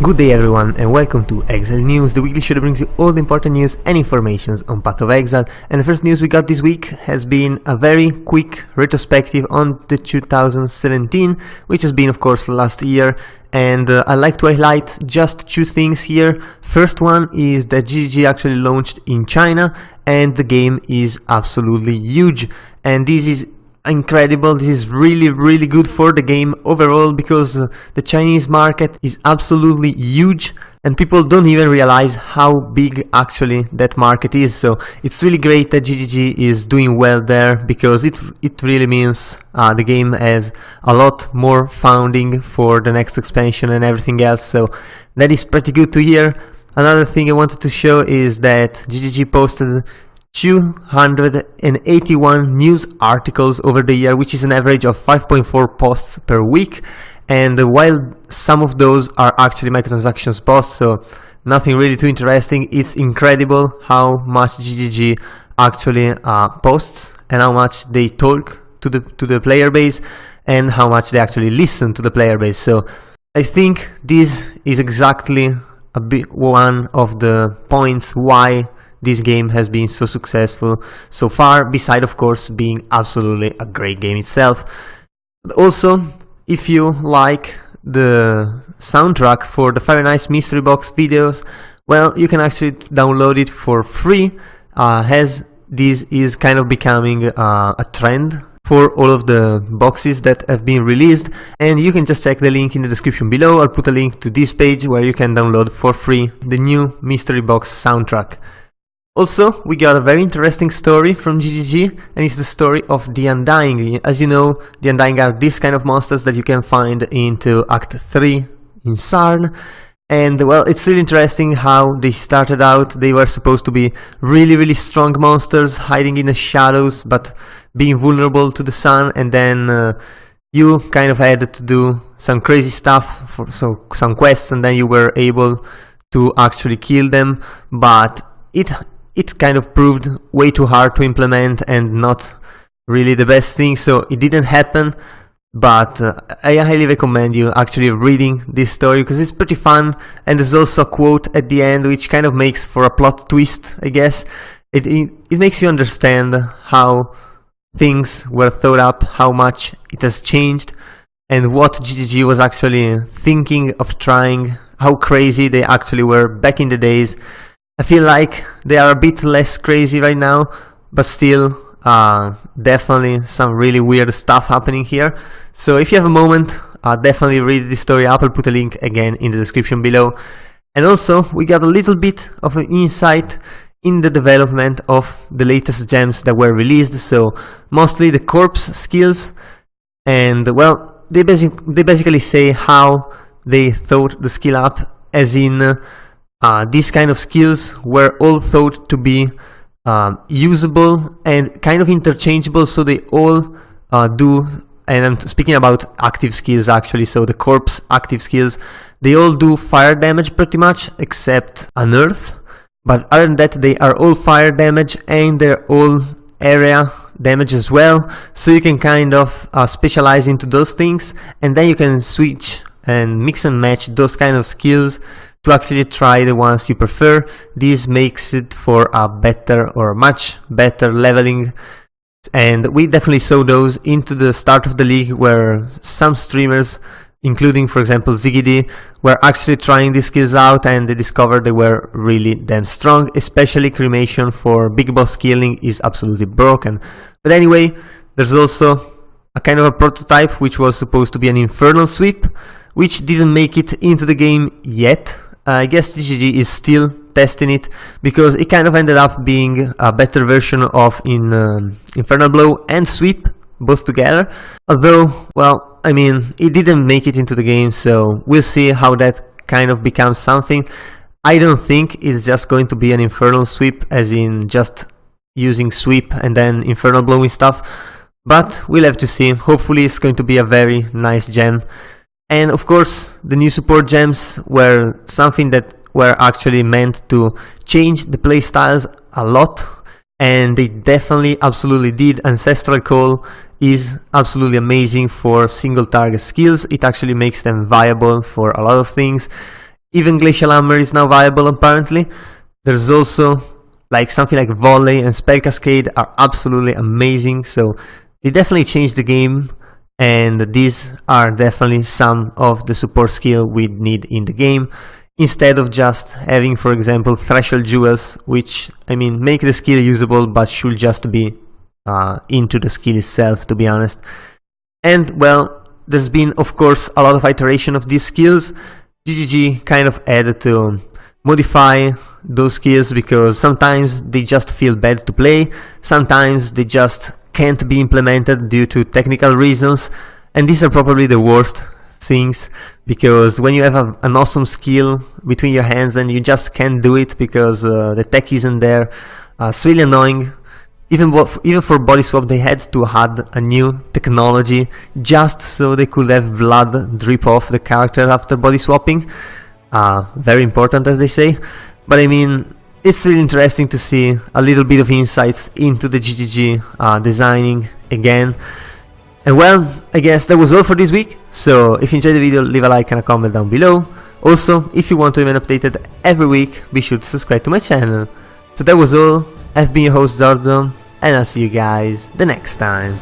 Good day everyone and welcome to Exile News, the weekly show that brings you all the important news and informations on Path of Exile. And the first news we got this week has been a very quick retrospective on the 2017, which has been of course last year. And I'd like to highlight just two things here. First one is that GGG actually launched in China and the game is absolutely huge. And this is incredible. This is really good for the game overall, because the Chinese market is absolutely huge and people don't even realize how big actually that market is. So it's really great that GGG is doing well there, because it really means the game has a lot more funding for the next expansion and everything else. So that is pretty good to hear. Another thing I wanted to show is that GGG posted 281 news articles over the year, which is an average of 5.4 posts per week. And while some of those are actually microtransactions posts, so nothing really too interesting, it's incredible how much GGG actually posts and how much they talk to the player base and how much they actually listen to the player base. So I think this is exactly one of the points why this game has been so successful so far, beside of course being absolutely a great game itself. But also, if you like the soundtrack for the Very Nice Mystery Box videos, well, you can actually download it for free, as this is kind of becoming a trend for all of the boxes that have been released. And you can just check the link in the description below. I'll put a link to this page where you can download for free the new Mystery Box soundtrack. Also, we got a very interesting story from GGG, and it's the story of the Undying. As you know, the Undying are these kind of monsters that you can find into Act 3 in Sarn. And well, it's really interesting how they started out. They were supposed to be really strong monsters, hiding in the shadows, but being vulnerable to the sun. And then you kind of had to do some crazy stuff, some quests, and then you were able to actually kill them. But it kind of proved way too hard to implement and not really the best thing, so it didn't happen. But I highly recommend you actually reading this story, because it's pretty fun. And there's also a quote at the end which kind of makes for a plot twist, I guess. It makes you understand how things were thought up, how much it has changed, and what GGG was actually thinking of trying, how crazy they actually were back in the days. I feel like they are a bit less crazy right now, but still definitely some really weird stuff happening here. So if you have a moment, definitely read this story up. I'll put a link again in the description below. And also, we got a little bit of an insight in the development of the latest gems that were released. So mostly the corpse skills, and well, they basically say how they thought the skill up, as in these kind of skills were all thought to be usable and kind of interchangeable, so they all do, and I'm speaking about active skills actually, so the corpse active skills, they all do fire damage pretty much, except unearth. But other than that, they are all fire damage and they're all area damage as well, so you can kind of specialize into those things, and then you can switch and mix and match those kind of skills to actually try the ones you prefer. This makes it for a better or much better leveling, and we definitely saw those into the start of the league, where some streamers, including for example Ziggy, were actually trying these skills out and they discovered they were really damn strong. Especially cremation for big boss killing is absolutely broken. But anyway, there's also a kind of a prototype which was supposed to be an infernal sweep, which didn't make it into the game yet. I guess GGG is still testing it, because it kind of ended up being a better version of Infernal Blow and Sweep both together. Although, well, I mean, it didn't make it into the game, so we'll see how that kind of becomes something. I don't think it's just going to be an Infernal Sweep, as in just using Sweep and then Infernal Blowing stuff, but we'll have to see. Hopefully it's going to be a very nice gem. And of course, the new support gems were something that were actually meant to change the playstyles a lot, and they definitely absolutely did. Ancestral Call is absolutely amazing for single target skills. It actually makes them viable for a lot of things. Even Glacial Hammer is now viable apparently. There's also like something like Volley and Spell Cascade are absolutely amazing, so they definitely changed the game, and these are definitely some of the support skill we need in the game, instead of just having, for example, Threshold Jewels, which, I mean, make the skill usable but should just be into the skill itself, to be honest. And well, there's been of course a lot of iteration of these skills. GGG kind of had to modify those skills because sometimes they just feel bad to play, sometimes they just can't be implemented due to technical reasons, and these are probably the worst things, because when you have an awesome skill between your hands and you just can't do it because the tech isn't there, it's really annoying. Even for body swap they had to add a new technology just so they could have blood drip off the character after body swapping. Very important, as they say. But I mean, it's really interesting to see a little bit of insights into the GGG designing again. And well, I guess that was all for this week. So if you enjoyed the video, leave a like and a comment down below. Also, if you want to remain updated every week, be sure to subscribe to my channel. So that was all. I've been your host Zorzo, and I'll see you guys the next time.